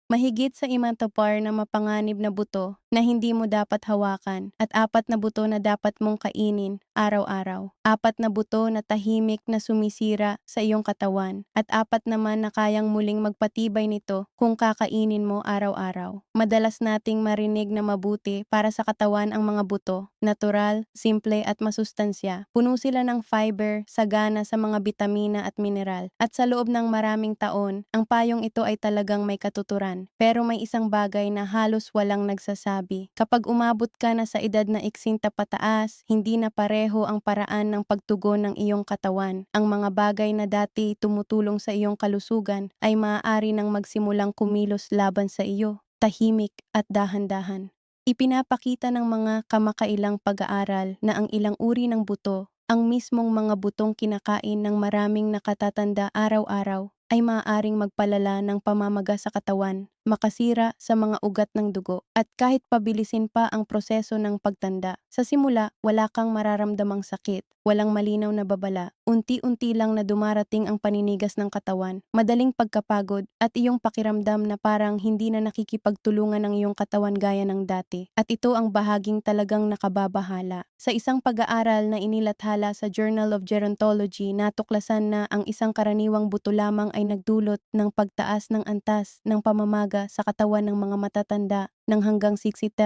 Mahigit sa 5 na mapanganib na buto na hindi mo dapat hawakan at 4 na buto na dapat mong kainin araw-araw. 4 na buto na tahimik na sumisira sa iyong katawan at 4 naman na kayang muling magpatibay nito kung kakainin mo araw-araw. Madalas nating marinig na mabuti para sa katawan ang mga buto, natural, simple at masustansya. Puno sila ng fiber, sagana sa mga bitamina at mineral. At sa loob ng maraming taon, ang payong ito ay talagang may katuturan. Pero may isang bagay na halos walang nagsasabi. Kapag umabot ka na sa edad na iksinta pataas, hindi na pareho ang paraan ng pagtugon ng iyong katawan. Ang mga bagay na dati tumutulong sa iyong kalusugan ay maaari nang magsimulang kumilos laban sa iyo, tahimik at dahan-dahan. Ipinapakita ng mga kamakailang pag-aaral na ang ilang uri ng buto, ang mismong mga butong kinakain ng maraming nakatatanda araw-araw, ay maaaring magpalala ng pamamaga sa katawan, makasira sa mga ugat ng dugo, at kahit pabilisin pa ang proseso ng pagtanda. Sa simula, wala kang mararamdamang sakit, walang malinaw na babala, unti-unti lang na dumarating ang paninigas ng katawan, madaling pagkapagod, at iyong pakiramdam na parang hindi na nakikipagtulungan ng iyong katawan gaya ng dati. At ito ang bahaging talagang nakababahala. Sa isang pag-aaral na inilathala sa Journal of Gerontology, natuklasan na ang isang karaniwang buto lamang ay nagdulot ng pagtaas ng antas ng pamamaga sa katawan ng mga matatanda ng hanggang 60%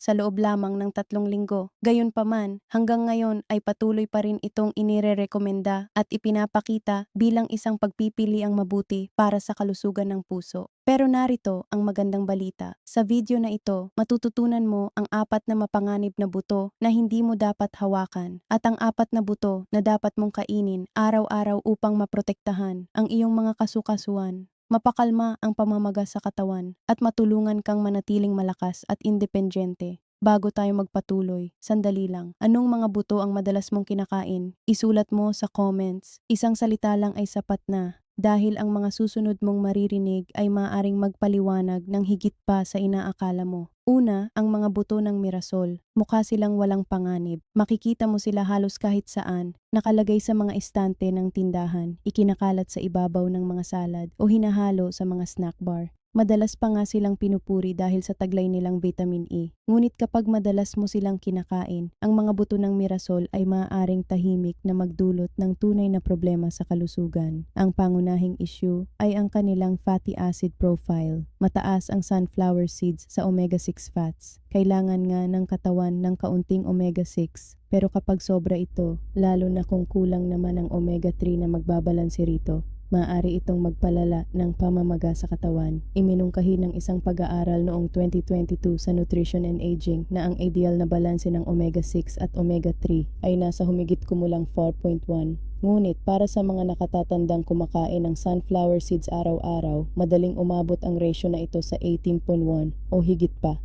sa loob lamang ng 3 linggo. Gayunpaman, hanggang ngayon ay patuloy pa rin itong inirerekomenda at ipinapakita bilang isang pagpipili ang mabuti para sa kalusugan ng puso. Pero narito ang magandang balita. Sa video na ito, matututunan mo ang 4 na mapanganib na buto na hindi mo dapat hawakan at ang 4 na buto na dapat mong kainin araw-araw upang maprotektahan ang iyong mga kasukasuan, mapakalma ang pamamaga sa katawan at matulungan kang manatiling malakas at independyente. Bago tayo magpatuloy, sandali lang. Anong mga buto ang madalas mong kinakain? Isulat mo sa comments. Isang salita lang ay sapat na. Dahil ang mga susunod mong maririnig ay maaaring magpaliwanag ng higit pa sa inaakala mo. Una, ang mga buto ng mirasol. Mukha silang walang panganib. Makikita mo sila halos kahit saan, nakalagay sa mga estante ng tindahan, ikinakalat sa ibabaw ng mga salad o hinahalo sa mga snack bar. Madalas pa nga silang pinupuri dahil sa taglay nilang vitamin E. Ngunit kapag madalas mo silang kinakain, ang mga buto ng mirasol ay maaaring tahimik na magdulot ng tunay na problema sa kalusugan. Ang pangunahing issue ay ang kanilang fatty acid profile. Mataas ang sunflower seeds sa omega-6 fats. Kailangan nga ng katawan ng kaunting omega-6. Pero kapag sobra ito, lalo na kung kulang naman ang omega-3 na magbabalanse rito, maaari itong magpalala ng pamamaga sa katawan. Iminungkahi ng isang pag-aaral noong 2022 sa Nutrition and Aging na ang ideal na balanse ng omega-6 at omega-3 ay nasa humigit kumulang 4.1. Ngunit para sa mga nakatatandang kumakain ng sunflower seeds araw-araw, madaling umabot ang ratio na ito sa 18.1 o higit pa.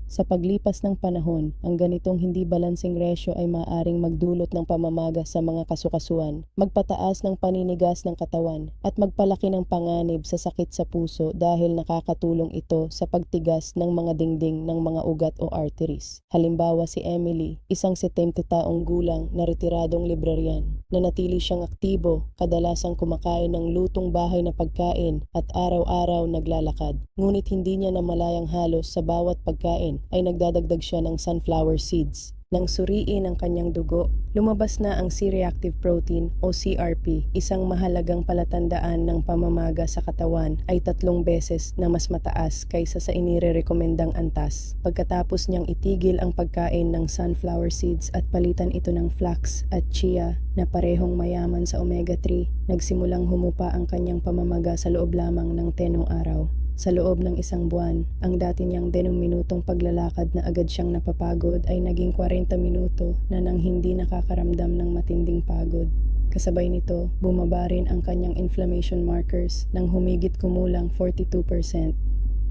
Sa paglipas ng panahon, ang ganitong hindi balansing ratio ay maaaring magdulot ng pamamaga sa mga kasukasuan, magpataas ng paninigas ng katawan, at magpalaki ng panganib sa sakit sa puso dahil nakakatulong ito sa pagtigas ng mga dingding ng mga ugat o arteries. Halimbawa si Emily, isang 70 taong gulang na retiradong librarian, na natili siyang aktibo, kadalasang kumakain ng lutong bahay na pagkain at araw-araw naglalakad. Ngunit hindi niya namalayang halos sa bawat pagkain ay nagdadagdag siya ng sunflower seeds. Nang suriin ang kanyang dugo, lumabas na ang C-reactive protein o CRP, isang mahalagang palatandaan ng pamamaga sa katawan ay 3 beses na mas mataas kaysa sa inirerekomendang antas. Pagkatapos niyang itigil ang pagkain ng sunflower seeds at palitan ito ng flax at chia na parehong mayaman sa omega-3, nagsimulang humupa ang kanyang pamamaga sa loob lamang ng 10 araw. Sa loob ng 1 buwan, ang dati niyang 10 minutong paglalakad na agad siyang napapagod ay naging 40 minuto na nang hindi nakakaramdam ng matinding pagod. Kasabay nito, bumaba rin ang kanyang inflammation markers nang humigit kumulang 42%.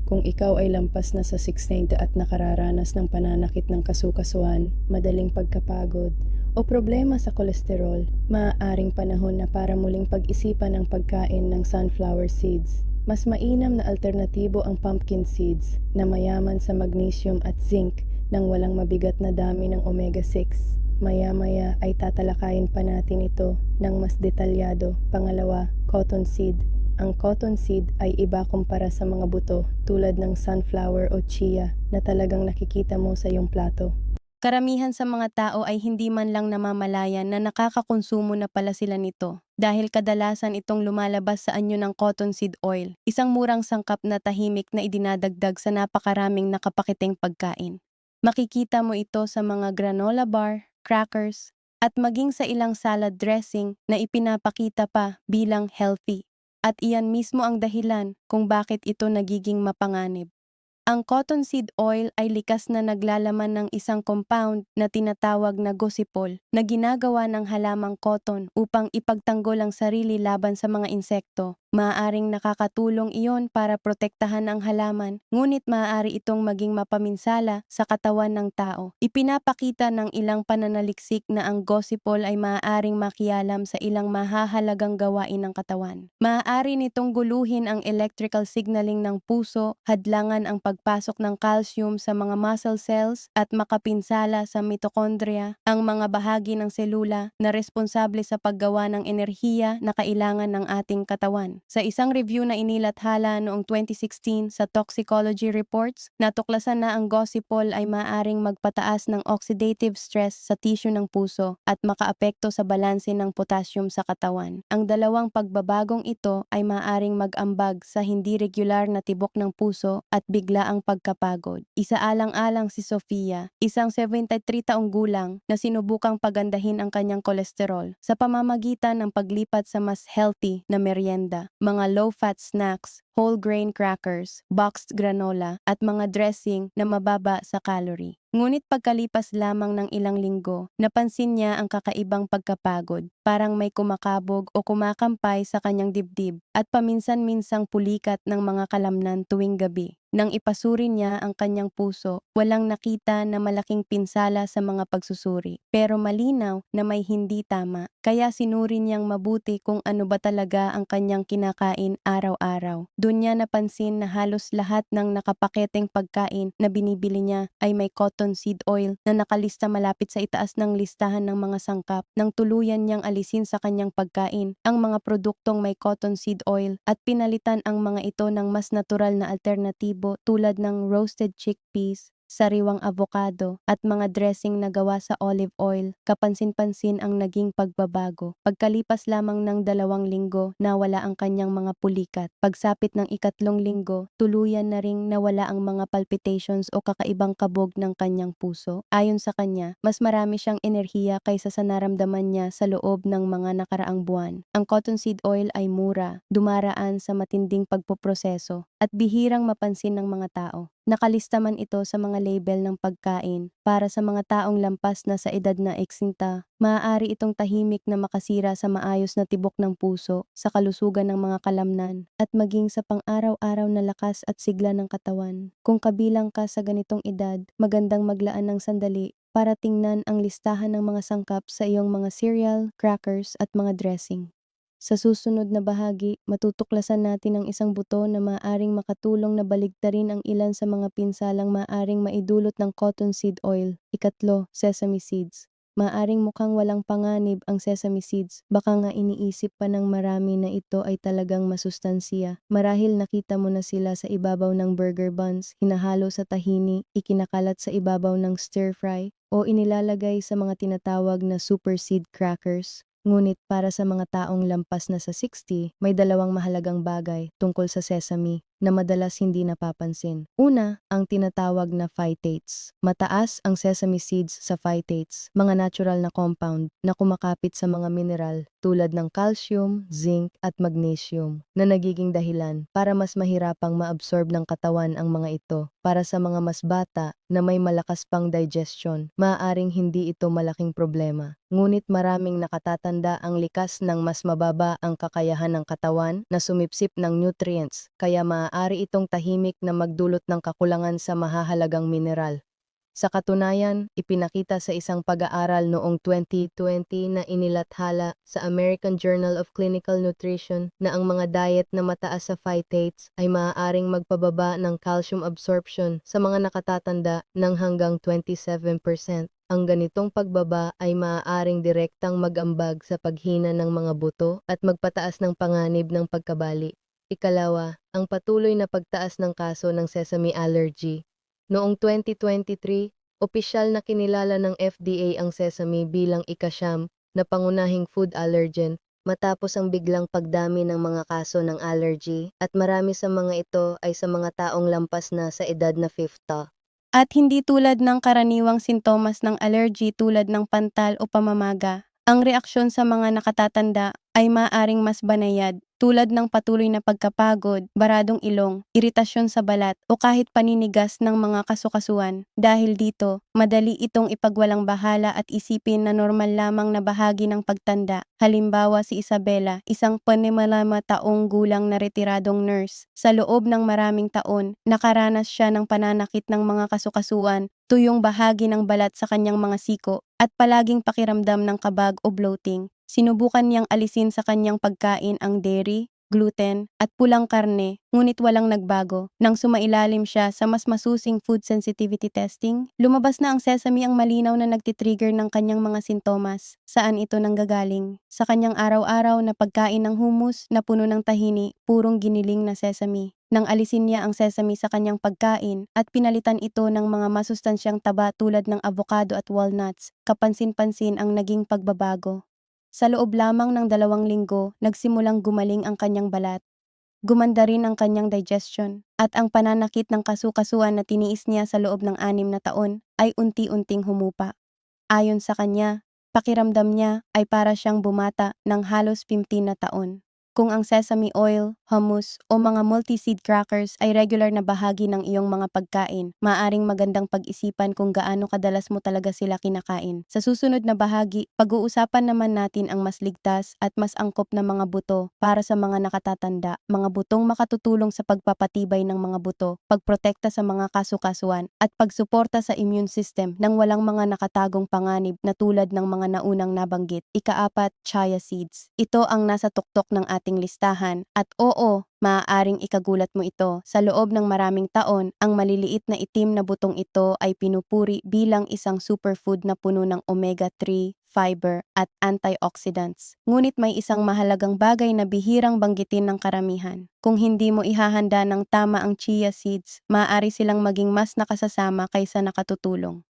Kung ikaw ay lampas na sa 690 at nakararanas ng pananakit ng kasukasuan, madaling pagkapagod, o problema sa kolesterol, maaaring panahon na para muling pag-isipan ang pagkain ng sunflower seeds. Mas mainam na alternatibo ang pumpkin seeds na mayaman sa magnesium at zinc nang walang mabigat na dami ng omega-6. Maya-maya ay tatalakayin pa natin ito ng mas detalyado. Pangalawa, cottonseed. Ang cottonseed ay iba kumpara sa mga buto tulad ng sunflower o chia na talagang nakikita mo sa iyong plato. Karamihan sa mga tao ay hindi man lang namamalayan na nakakakonsumo na pala sila nito dahil kadalasan itong lumalabas sa anyo ng cottonseed oil, isang murang sangkap na tahimik na idinadagdag sa napakaraming nakapakiting pagkain. Makikita mo ito sa mga granola bar, crackers, at maging sa ilang salad dressing na ipinapakita pa bilang healthy. At iyan mismo ang dahilan kung bakit ito nagiging mapanganib. Ang cottonseed oil ay likas na naglalaman ng isang compound na tinatawag na gossypol na ginagawa ng halamang cotton upang ipagtanggol ang sarili laban sa mga insekto. Maaaring nakakatulong iyon para protektahan ang halaman, ngunit maaari itong maging mapaminsala sa katawan ng tao. Ipinapakita ng ilang pananaliksik na ang gossypol ay maaaring makialam sa ilang mahahalagang gawain ng katawan. Maaari nitong guluhin ang electrical signaling ng puso, hadlangan ang pagpasok ng calcium sa mga muscle cells at makapinsala sa mitochondria, ang mga bahagi ng selula na responsable sa paggawa ng enerhiya na kailangan ng ating katawan. Sa isang review na inilathala noong 2016 sa Toxicology Reports, natuklasan na ang gossypol ay maaaring magpataas ng oxidative stress sa tissue ng puso at makaapekto sa balanse ng potassium sa katawan. Ang dalawang pagbabagong ito ay maaaring mag-ambag sa hindi regular na tibok ng puso at biglaang pagkapagod. Isaalang-alang si Sofia, isang 73 taong gulang na sinubukang pagandahin ang kanyang kolesterol sa pamamagitan ng paglipat sa mas healthy na merienda, mga low-fat snacks, whole grain crackers, boxed granola, at mga dressing na mababa sa calorie. Ngunit pagkalipas lamang ng ilang linggo, napansin niya ang kakaibang pagkapagod, parang may kumakabog o kumakampay sa kanyang dibdib at paminsan-minsang pulikat ng mga kalamnan tuwing gabi. Nang ipasuri niya ang kanyang puso, walang nakita na malaking pinsala sa mga pagsusuri, pero malinaw na may hindi tama. Kaya sinuri niyang mabuti kung ano ba talaga ang kanyang kinakain araw-araw. Doon niya napansin na halos lahat ng nakapaketeng pagkain na binibili niya ay may cottonseed oil na nakalista malapit sa itaas ng listahan ng mga sangkap. Nang tuluyan niyang alisin sa kanyang pagkain ang mga produktong may cottonseed oil at pinalitan ang mga ito ng mas natural na alternatibo tulad ng roasted chickpeas, sariwang avocado at mga dressing na gawa sa olive oil, kapansin-pansin ang naging pagbabago. Pagkalipas lamang ng 2 linggo, nawala ang kanyang mga pulikat. Pagsapit ng 3 linggo, tuluyan na ring nawala ang mga palpitations o kakaibang kabog ng kanyang puso. Ayon sa kanya, mas marami siyang enerhiya kaysa sa naramdaman niya sa loob ng mga nakaraang buwan. Ang cottonseed oil ay mura, dumaraan sa matinding pagpoproseso, at bihirang mapansin ng mga tao. Nakalista man ito sa mga label ng pagkain. Para sa mga taong lampas na sa edad na 60, maaari itong tahimik na makasira sa maayos na tibok ng puso, sa kalusugan ng mga kalamnan, at maging sa pang-araw-araw na lakas at sigla ng katawan. Kung kabilang ka sa ganitong edad, magandang maglaan ng sandali para tingnan ang listahan ng mga sangkap sa iyong mga cereal, crackers at mga dressing. Sa susunod na bahagi, matutuklasan natin ang isang buto na maaaring makatulong na baligtarin ang ilan sa mga pinsalang maaaring maidulot ng cottonseed oil. 3, sesame seeds. Maaring mukhang walang panganib ang sesame seeds, baka nga iniisip pa ng marami na ito ay talagang masustansiya. Marahil nakita mo na sila sa ibabaw ng burger buns, hinahalo sa tahini, ikinakalat sa ibabaw ng stir fry, o inilalagay sa mga tinatawag na super seed crackers. Ngunit para sa mga taong lampas na sa 60, may dalawang mahalagang bagay tungkol sa sesame na madalas hindi napapansin. Una, ang tinatawag na phytates. Mataas ang sesame seeds sa phytates, mga natural na compound na kumakapit sa mga mineral tulad ng calcium, zinc at magnesium na nagiging dahilan para mas mahirapang maabsorb ng katawan ang mga ito. Para sa mga mas bata na may malakas pang digestion, maaaring hindi ito malaking problema. Ngunit maraming nakatatanda ang likas ng mas mababa ang kakayahan ng katawan na sumipsip ng nutrients, kaya maaari itong tahimik na magdulot ng kakulangan sa mahahalagang mineral. Sa katunayan, ipinakita sa isang pag-aaral noong 2020 na inilathala sa American Journal of Clinical Nutrition na ang mga diet na mataas sa phytates ay maaaring magpababa ng calcium absorption sa mga nakatatanda ng hanggang 27%. Ang ganitong pagbaba ay maaaring direktang mag-ambag sa paghina ng mga buto at magpataas ng panganib ng pagkabali. Ikalawa, ang patuloy na pagtaas ng kaso ng sesame allergy. Noong 2023, opisyal na kinilala ng FDA ang sesame bilang ikasyam na pangunahing food allergen matapos ang biglang pagdami ng mga kaso ng allergy at marami sa mga ito ay sa mga taong lampas na sa edad na 50. At hindi tulad ng karaniwang sintomas ng allergy tulad ng pantal o pamamaga, ang reaksyon sa mga nakatatanda ay maaring mas banayad tulad ng patuloy na pagkapagod, baradong ilong, iritasyon sa balat o kahit paninigas ng mga kasukasuan. Dahil dito, madali itong ipagwalang bahala at isipin na normal lamang na bahagi ng pagtanda. Halimbawa si Isabela, isang 55 taong gulang na retiradong nurse. Sa loob ng maraming taon, nakaranas siya ng pananakit ng mga kasukasuan, tuyong bahagi ng balat sa kanyang mga siko, at palaging pakiramdam ng kabag o bloating. Sinubukan niyang alisin sa kanyang pagkain ang dairy, gluten, at pulang karne, ngunit walang nagbago. Nang sumailalim siya sa mas masusing food sensitivity testing, lumabas na ang sesame ang malinaw na nagtitrigger ng kanyang mga sintomas. Saan ito nanggagaling? Sa kanyang araw-araw na pagkain ng hummus na puno ng tahini, purong giniling na sesame. Nang alisin niya ang sesame sa kanyang pagkain at pinalitan ito ng mga masustansyang taba tulad ng avocado at walnuts, kapansin-pansin ang naging pagbabago. Sa loob lamang ng 2 linggo, nagsimulang gumaling ang kanyang balat. Gumanda rin ang kanyang digestion, at ang pananakit ng kasukasuan na tiniis niya sa loob ng 6 na taon ay unti-unting humupa. Ayon sa kanya, pakiramdam niya ay para siyang bumata ng halos 15 na taon. Kung ang sesame oil, hummus o mga multi-seed crackers ay regular na bahagi ng iyong mga pagkain, maaring magandang pag-isipan kung gaano kadalas mo talaga sila kinakain. Sa susunod na bahagi, pag-uusapan naman natin ang mas ligtas at mas angkop na mga buto para sa mga nakatatanda, mga butong makatutulong sa pagpapatibay ng mga buto, pagprotekta sa mga kasukasuan, at pagsuporta sa immune system nang walang mga nakatagong panganib na tulad ng mga naunang nabanggit. Ikaapat, chia seeds. Ito ang nasa tuktok ng ating listahan at oo, maaaring ikagulat mo ito. Sa loob ng maraming taon, ang maliliit na itim na butong ito ay pinupuri bilang isang superfood na puno ng omega-3, fiber, at antioxidants. Ngunit may isang mahalagang bagay na bihirang banggitin ng karamihan. Kung hindi mo ihahanda ng tama ang chia seeds, maaari silang maging mas nakasasama kaysa nakatutulong.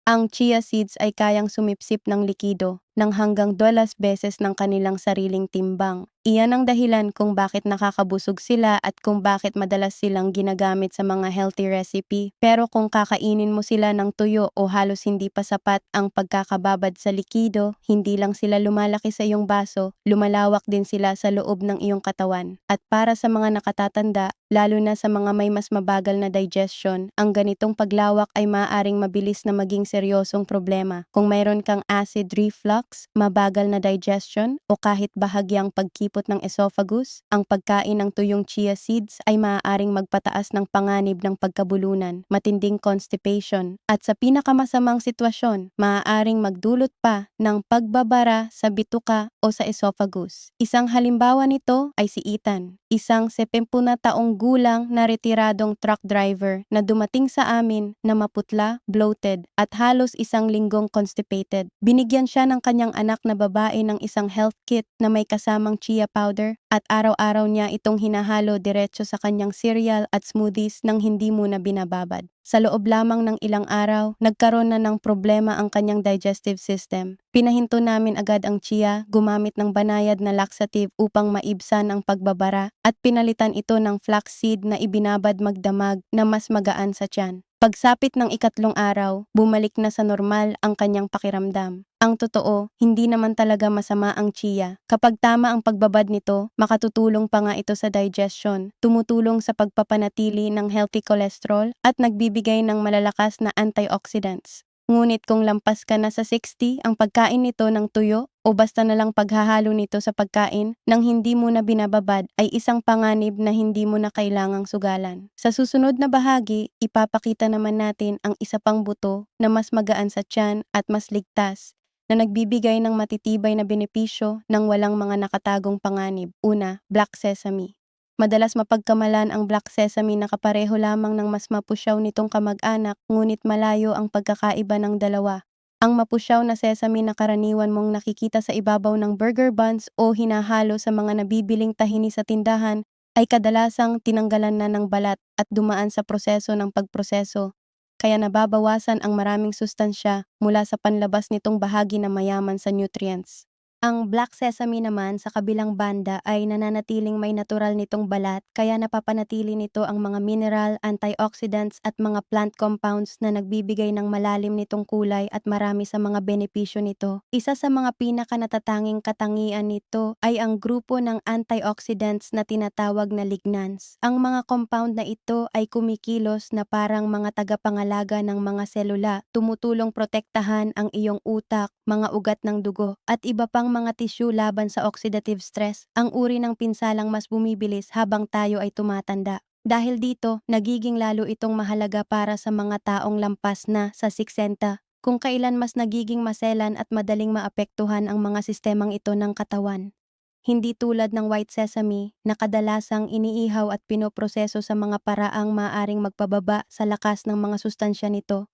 Ang chia seeds ay kayang sumipsip ng likido ng hanggang 2 beses ng kanilang sariling timbang. Iyan ang dahilan kung bakit nakakabusog sila at kung bakit madalas silang ginagamit sa mga healthy recipe. Pero kung kakainin mo sila ng tuyo o halos hindi pa sapat ang pagkakababad sa likido, hindi lang sila lumalaki sa iyong baso, lumalawak din sila sa loob ng iyong katawan. At para sa mga nakatatanda, lalo na sa mga may mas mabagal na digestion, ang ganitong paglawak ay maaaring mabilis na maging seryosong problema. Kung mayroon kang acid reflux, mabagal na digestion, o kahit bahagyang pagkipot ng esophagus, ang pagkain ng tuyong chia seeds ay maaaring magpataas ng panganib ng pagkabulunan, matinding constipation, at sa pinakamasamang sitwasyon, maaaring magdulot pa ng pagbabara sa bituka o sa esophagus. Isang halimbawa nito ay si Ethan, isang 70 taong gulang na retiradong truck driver na dumating sa amin na maputla, bloated, at halos 1 linggong constipated. Binigyan siya ng kanyang anak na babae ng isang health kit na may kasamang chia powder at araw-araw niya itong hinahalo diretso sa kanyang cereal at smoothies nang hindi muna binababad. Sa loob lamang ng ilang araw, nagkaroon na ng problema ang kanyang digestive system. Pinahinto namin agad ang chia, gumamit ng banayad na laxative upang maibsan ang pagbabara at pinalitan ito ng flaxseed na ibinabad magdamag na mas magaan sa tiyan. Pagsapit ng 3 araw, bumalik na sa normal ang kanyang pakiramdam. Ang totoo, hindi naman talaga masama ang chia. Kapag tama ang pagbabad nito, makatutulong pa nga ito sa digestion, tumutulong sa pagpapanatili ng healthy cholesterol at nagbibigay ng malalakas na antioxidants. Ngunit kung lampas ka na sa 60, ang pagkain nito ng tuyo o basta na lang paghahalo nito sa pagkain nang hindi mo na binababad ay isang panganib na hindi mo na kailangang sugalan. Sa susunod na bahagi, ipapakita naman natin ang isa pang buto na mas magaan sa tiyan at mas ligtas na nagbibigay ng matitibay na benepisyo ng walang mga nakatagong panganib. Una, black sesame. Madalas mapagkamalan ang black sesame na kapareho lamang ng mas mapusyaw nitong kamag-anak, ngunit malayo ang pagkakaiba ng dalawa. Ang mapusyaw na sesame na karaniwan mong nakikita sa ibabaw ng burger buns o hinahalo sa mga nabibiling tahini sa tindahan ay kadalasang tinanggalan na ng balat at dumaan sa proseso ng pagproseso, kaya nababawasan ang maraming sustansya mula sa panlabas nitong bahagi na mayaman sa nutrients. Ang black sesame naman sa kabilang banda ay nananatiling may natural nitong balat, kaya napapanatili nito ang mga mineral, antioxidants at mga plant compounds na nagbibigay ng malalim nitong kulay at marami sa mga benepisyo nito. Isa sa mga pinakanatatanging katangian nito ay ang grupo ng antioxidants na tinatawag na lignans. Ang mga compound na ito ay kumikilos na parang mga tagapangalaga ng mga selula, tumutulong protektahan ang iyong utak, mga ugat ng dugo, at iba pang mga tissue laban sa oxidative stress, ang uri ng pinsalang mas bumibilis habang tayo ay tumatanda. Dahil dito, nagiging lalo itong mahalaga para sa mga taong lampas na sa 60, kung kailan mas nagiging maselan at madaling maapektuhan ang mga sistemang ito ng katawan. Hindi tulad ng white sesame na kadalasang iniihaw at pinoproseso sa mga paraang maaring magpababa sa lakas ng mga sustansya nito.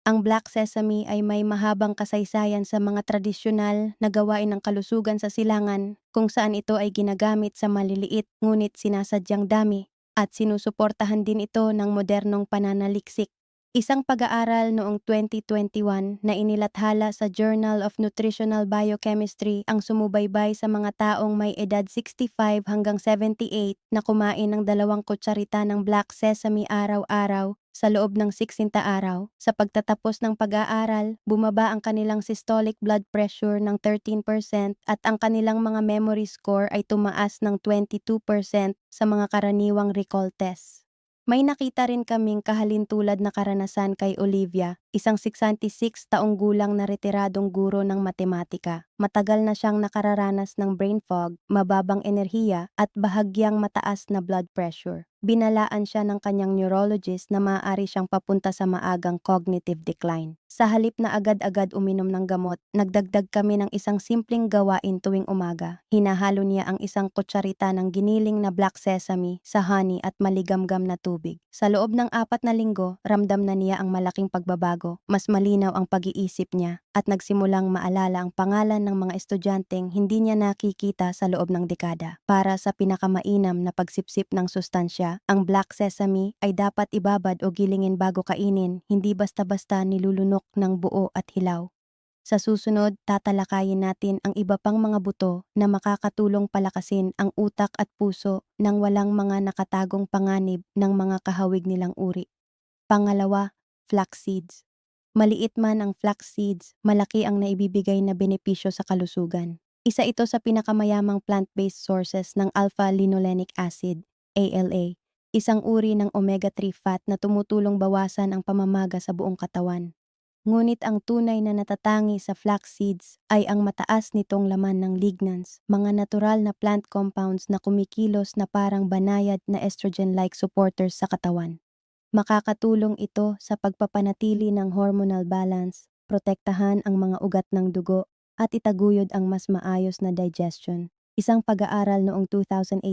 Ang black sesame ay may mahabang kasaysayan sa mga tradisyonal na gawain ng kalusugan sa silangan, kung saan ito ay ginagamit sa maliliit ngunit sinasadyang dami, at sinusuportahan din ito ng modernong pananaliksik. Isang pag-aaral noong 2021 na inilathala sa Journal of Nutritional Biochemistry ang sumubaybay sa mga taong may edad 65 hanggang 78 na kumain ng 2 kutsarita ng black sesame araw-araw sa loob ng 60 araw. Sa pagtatapos ng pag-aaral, bumaba ang kanilang systolic blood pressure ng 13% at ang kanilang mga memory score ay tumaas ng 22% sa mga karaniwang recall tests. May nakita rin kaming kahalintulad na karanasan kay Olivia, isang 66 taong gulang na retiradong guro ng matematika. Matagal na siyang nakararanas ng brain fog, mababang enerhiya at bahagyang mataas na blood pressure. Binalaan siya ng kanyang neurologist na maaari siyang papunta sa maagang cognitive decline. Sa halip na agad-agad uminom ng gamot, nagdagdag kami ng isang simpleng gawain tuwing umaga. Hinahalo niya ang 1 kutsarita ng giniling na black sesame sa honey at maligamgam na tubig. Sa loob ng 4 na linggo, ramdam na niya ang malaking pagbabago. Mas malinaw ang pag-iisip niya at nagsimulang maalala ang pangalan ng mga estudyanteng hindi niya nakikita sa loob ng dekada. Para sa pinakamainam na pagsipsip ng sustansya, ang black sesame ay dapat ibabad o gilingin bago kainin, hindi basta-basta nilulunok ng buo at hilaw. Sa susunod, tatalakayin natin ang iba pang mga buto na makakatulong palakasin ang utak at puso nang walang mga nakatagong panganib ng mga kahawig nilang uri. Pangalawa, flax seeds. Maliit man ang flax seeds, malaki ang naibibigay na benepisyo sa kalusugan. Isa ito sa pinakamayamang plant-based sources ng alpha-linolenic acid, ALA, isang uri ng omega-3 fat na tumutulong bawasan ang pamamaga sa buong katawan. Ngunit ang tunay na natatangi sa flax seeds ay ang mataas nitong laman ng lignans, mga natural na plant compounds na kumikilos na parang banayad na estrogen-like supporters sa katawan. Makakatulong ito sa pagpapanatili ng hormonal balance, protektahan ang mga ugat ng dugo, at itaguyod ang mas maayos na digestion. Isang pag-aaral noong 2018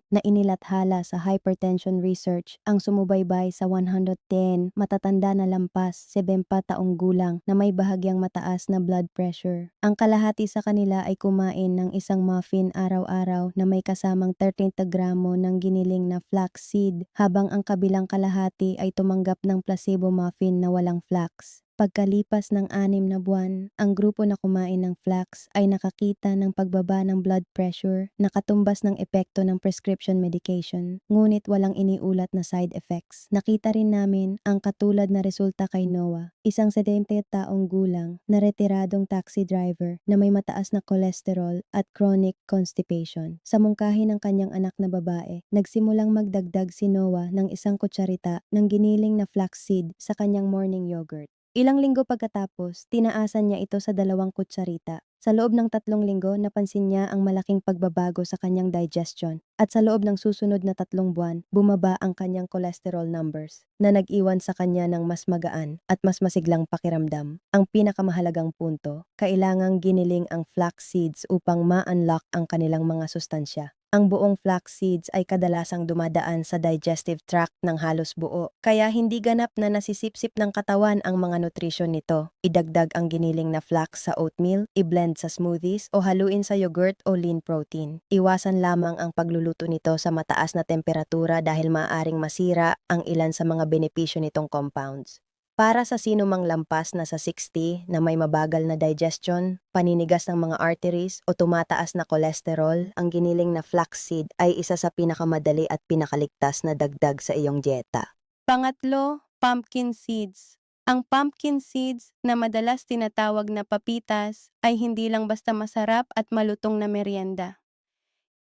na inilathala sa Hypertension Research ang sumubaybay sa 110 matatanda na lampas 70 taong gulang na may bahagyang mataas na blood pressure. Ang kalahati sa kanila ay kumain ng isang muffin araw-araw na may kasamang 30 gramo ng giniling na flax seed, habang ang kabilang kalahati ay tumanggap ng placebo muffin na walang flax. Pagkalipas ng 6 na buwan, ang grupo na kumain ng flax ay nakakita ng pagbaba ng blood pressure na katumbas ng epekto ng prescription medication, ngunit walang iniulat na side effects. Nakita rin namin ang katulad na resulta kay Noah, isang 70 taong gulang na retiradong taxi driver na may mataas na cholesterol at chronic constipation. Sa mungkahi ng kanyang anak na babae, nagsimulang magdagdag si Noah ng 1 kutsarita ng giniling na flaxseed sa kanyang morning yogurt. Ilang linggo pagkatapos, tinaasan niya ito sa 2 kutsarita. Sa loob ng 3 linggo, napansin niya ang malaking pagbabago sa kanyang digestion. At sa loob ng susunod na 3 buwan, bumaba ang kanyang cholesterol numbers na nag-iwan sa kanya ng mas magaan at mas masiglang pakiramdam. Ang pinakamahalagang punto, kailangang giniling ang flax seeds upang ma-unlock ang kanilang mga sustansya. Ang buong flax seeds ay kadalasang dumadaan sa digestive tract ng halos buo, kaya hindi ganap na nasisipsip ng katawan ang mga nutrisyon nito. Idagdag ang giniling na flax sa oatmeal, i-blend sa smoothies o haluin sa yogurt o lean protein. Iwasan lamang ang pagluluto nito sa mataas na temperatura dahil maaaring masira ang ilan sa mga benepisyo nitong compounds. Para sa sinumang lampas na sa 60 na may mabagal na digestion, paninigas ng mga arteries o tumataas na kolesterol, ang giniling na flaxseed ay isa sa pinakamadali at pinakaligtas na dagdag sa iyong dieta. Pangatlo, pumpkin seeds. Ang pumpkin seeds na madalas tinatawag na papitas ay hindi lang basta masarap at malutong na merienda.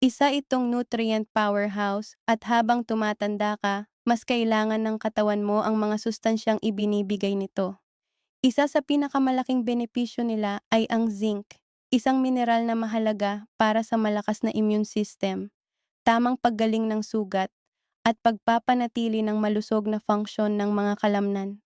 Isa itong nutrient powerhouse at habang tumatanda ka, mas kailangan ng katawan mo ang mga sustansyang ibinibigay nito. Isa sa pinakamalaking benepisyo nila ay ang zinc, isang mineral na mahalaga para sa malakas na immune system, tamang paggaling ng sugat, at pagpapanatili ng malusog na function ng mga kalamnan.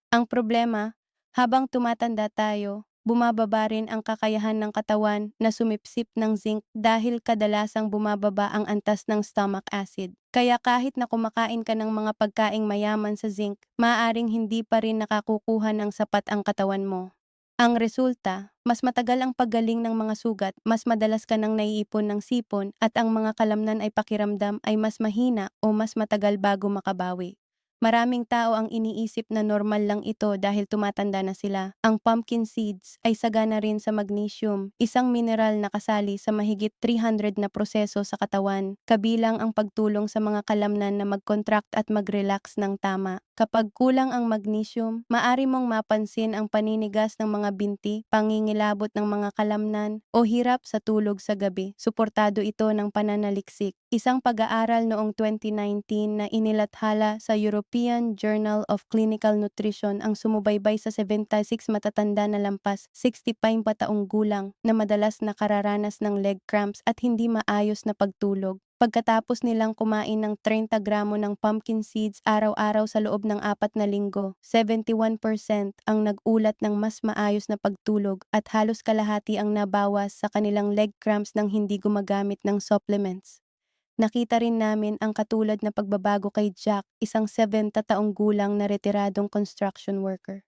Ang problema, habang tumatanda tayo, bumababa rin ang kakayahan ng katawan na sumipsip ng zinc dahil kadalasang bumababa ang antas ng stomach acid. Kaya kahit na kumakain ka ng mga pagkaing mayaman sa zinc, maaaring hindi pa rin nakakukuha ng sapat ang katawan mo. Ang resulta, mas matagal ang paggaling ng mga sugat, mas madalas ka nang naiipon ng sipon at ang mga kalamnan ay pakiramdam ay mas mahina o mas matagal bago makabawi. Maraming tao ang iniisip na normal lang ito dahil tumatanda na sila. Ang pumpkin seeds ay sagana rin sa magnesium, isang mineral na kasali sa mahigit 300 na proseso sa katawan, kabilang ang pagtulong sa mga kalamnan na mag-contract at mag-relax ng tama. Kapag kulang ang magnesium, maari mong mapansin ang paninigas ng mga binti, pangingilabot ng mga kalamnan, o hirap sa tulog sa gabi. Suportado ito ng pananaliksik. Isang pag-aaral noong 2019 na inilathala sa European Journal of Clinical Nutrition ang sumubaybay sa 76 matatanda na lampas 65 taong gulang na madalas nakararanas ng leg cramps at hindi maayos na pagtulog. Pagkatapos nilang kumain ng 30 gramo ng pumpkin seeds araw-araw sa loob ng 4 na linggo, 71% ang nag-ulat ng mas maayos na pagtulog at halos kalahati ang nabawas sa kanilang leg cramps nang hindi gumagamit ng supplements. Nakita rin namin ang katulad na pagbabago kay Jack, isang 70 taong gulang na retiradong construction worker.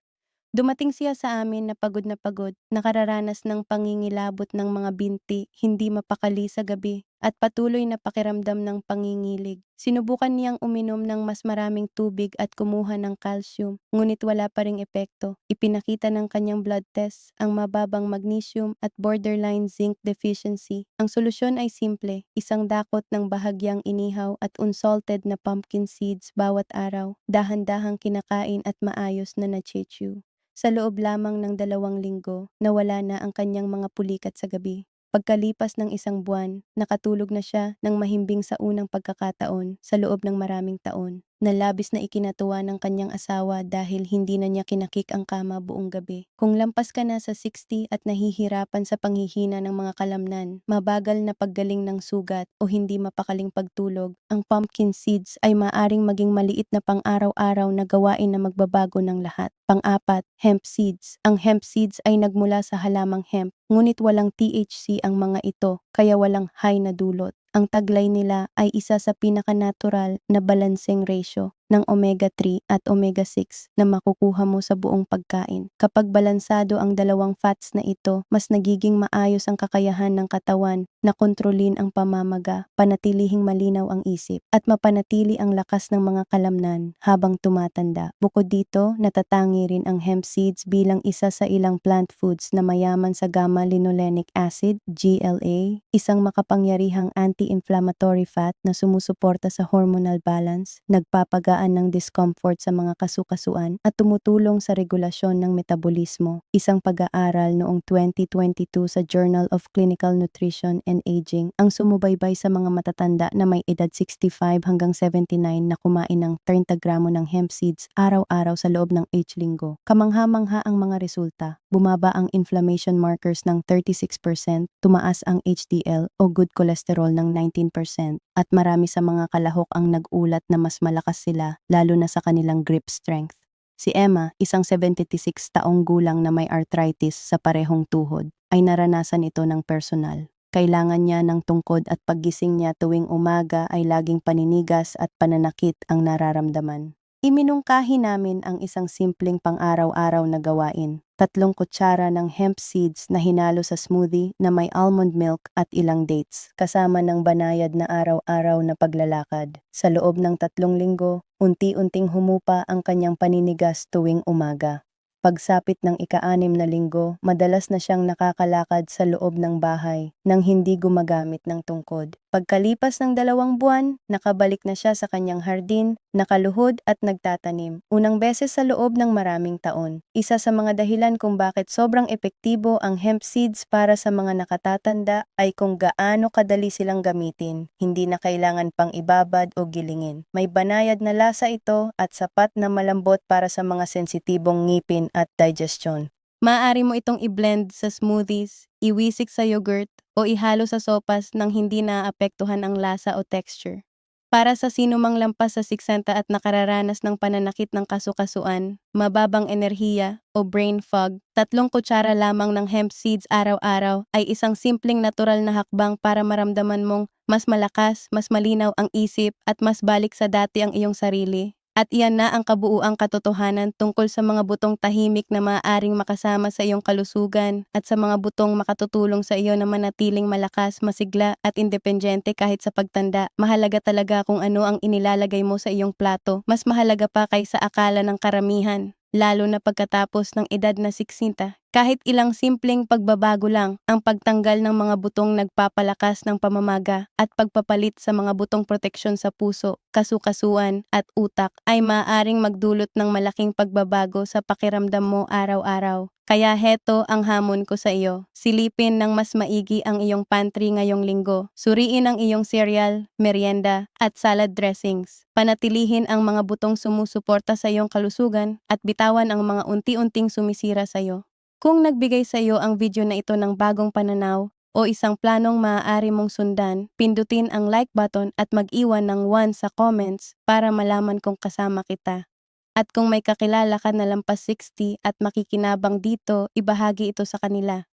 Dumating siya sa amin na pagod, nakararanas ng pangingilabot ng mga binti, hindi mapakali sa gabi, at patuloy na pakiramdam ng pangingilig. Sinubukan niyang uminom ng mas maraming tubig at kumuha ng calcium, ngunit wala pa ring epekto. Ipinakita ng kanyang blood test ang mababang magnesium at borderline zinc deficiency. Ang solusyon ay simple, isang dakot ng bahagyang inihaw at unsalted na pumpkin seeds bawat araw, dahan-dahang kinakain at maayos na nachechew. Sa loob lamang ng 2 linggo, nawala na ang kanyang mga pulikat sa gabi. Pagkalipas ng 1 buwan, nakatulog na siya ng mahimbing sa unang pagkakataon sa loob ng maraming taon, na labis na ikinatuwa ng kanyang asawa dahil hindi na niya kinakik ang kama buong gabi. Kung lampas ka na sa 60 at nahihirapan sa panghihina ng mga kalamnan, mabagal na paggaling ng sugat o hindi mapakaling pagtulog, ang pumpkin seeds ay maaring maging maliit na pang-araw-araw na gawain na magbabago ng lahat. Pang-apat, hemp seeds. Ang hemp seeds ay nagmula sa halamang hemp, ngunit walang THC ang mga ito, kaya walang high na dulot. Ang taglay nila ay isa sa pinaka-natural na balancing ratio ng omega-3 at omega-6 na makukuha mo sa buong pagkain. Kapag balansado ang dalawang fats na ito, mas nagiging maayos ang kakayahan ng katawan na kontrolin ang pamamaga, panatilihing malinaw ang isip, at mapanatili ang lakas ng mga kalamnan habang tumatanda. Bukod dito, natatangi rin ang hemp seeds bilang isa sa ilang plant foods na mayaman sa gamma-linolenic acid, GLA, isang makapangyarihang anti-inflammatory fat na sumusuporta sa hormonal balance, nagpapagaan ng discomfort sa mga kasukasuan at tumutulong sa regulasyon ng metabolismo. Isang pag-aaral noong 2022 sa Journal of Clinical Nutrition and Aging ang sumubaybay sa mga matatanda na may edad 65 hanggang 79 na kumain ng 30 gramo ng hemp seeds araw-araw sa loob ng 8 linggo. Kamangha-mangha ang mga resulta. Bumaba ang inflammation markers ng 36%, tumaas ang HDL o good cholesterol ng 19%, at marami sa mga kalahok ang nag-ulat na mas malakas sila, lalo na sa kanilang grip strength. Si Emma, isang 76 taong gulang na may arthritis sa parehong tuhod, ay naranasan ito ng personal. Kailangan niya ng tungkod at paggising niya tuwing umaga ay laging paninigas at pananakit ang nararamdaman. Iminungkahi namin ang isang simpleng pang-araw-araw na gawain. 3 kutsara ng hemp seeds na hinalo sa smoothie na may almond milk at ilang dates, kasama ng banayad na araw-araw na paglalakad. Sa loob ng 3 linggo, unti-unting humupa ang kanyang paninigas tuwing umaga. Pagsapit ng ika-6 na linggo, madalas na siyang nakakalakad sa loob ng bahay nang hindi gumagamit ng tungkod. Pagkalipas ng 2 buwan, nakabalik na siya sa kanyang hardin, nakaluhod at nagtatanim. Unang beses sa loob ng maraming taon. Isa sa mga dahilan kung bakit sobrang epektibo ang hemp seeds para sa mga nakatatanda ay kung gaano kadali silang gamitin. Hindi na kailangan pang ibabad o gilingin. May banayad na lasa ito at sapat na malambot para sa mga sensitibong ngipin at digestion. Maaari mo itong i-blend sa smoothies, iwisik sa yogurt, o ihalo sa sopas nang hindi naapektuhan ang lasa o texture. Para sa sinumang lampas sa 60 at nakararanas ng pananakit ng kasukasuan, mababang enerhiya o brain fog, 3 kutsara lamang ng hemp seeds araw-araw ay isang simpleng natural na hakbang para maramdaman mong mas malakas, mas malinaw ang isip at mas balik sa dati ang iyong sarili. At iyan na ang kabuuang katotohanan tungkol sa mga butong tahimik na maaaring makasama sa iyong kalusugan at sa mga butong makatutulong sa iyo na manatiling malakas, masigla at independyente kahit sa pagtanda. Mahalaga talaga kung ano ang inilalagay mo sa iyong plato. Mas mahalaga pa kaysa akala ng karamihan, lalo na pagkatapos ng edad na 60. Kahit ilang simpleng pagbabago lang, ang pagtanggal ng mga butong nagpapalakas ng pamamaga at pagpapalit sa mga butong proteksyon sa puso, kasukasuan at utak ay maaaring magdulot ng malaking pagbabago sa pakiramdam mo araw-araw. Kaya heto ang hamon ko sa iyo. Silipin ng mas maigi ang iyong pantry ngayong linggo. Suriin ang iyong cereal, merienda at salad dressings. Panatilihin ang mga butong sumusuporta sa iyong kalusugan at bitawan ang mga unti-unting sumisira sa iyo. Kung nagbigay sa iyo ang video na ito ng bagong pananaw o isang planong maaari mong sundan, pindutin ang like button at mag-iwan ng 1 sa comments para malaman kung kasama kita. At kung may kakilala ka na lampas 60 at makikinabang dito, ibahagi ito sa kanila.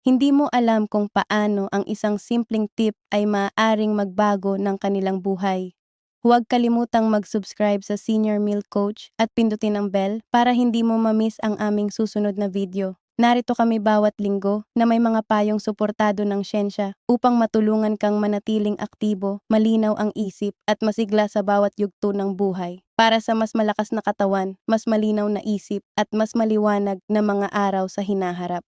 Hindi mo alam kung paano ang isang simpleng tip ay maaaring magbago ng kanilang buhay. Huwag kalimutang mag-subscribe sa Senior Meal Coach at pindutin ang bell para hindi mo ma-miss ang aming susunod na video. Narito kami bawat linggo na may mga payong suportado ng siyensya upang matulungan kang manatiling aktibo, malinaw ang isip at masigla sa bawat yugto ng buhay. Para sa mas malakas na katawan, mas malinaw na isip at mas maliwanag na mga araw sa hinaharap.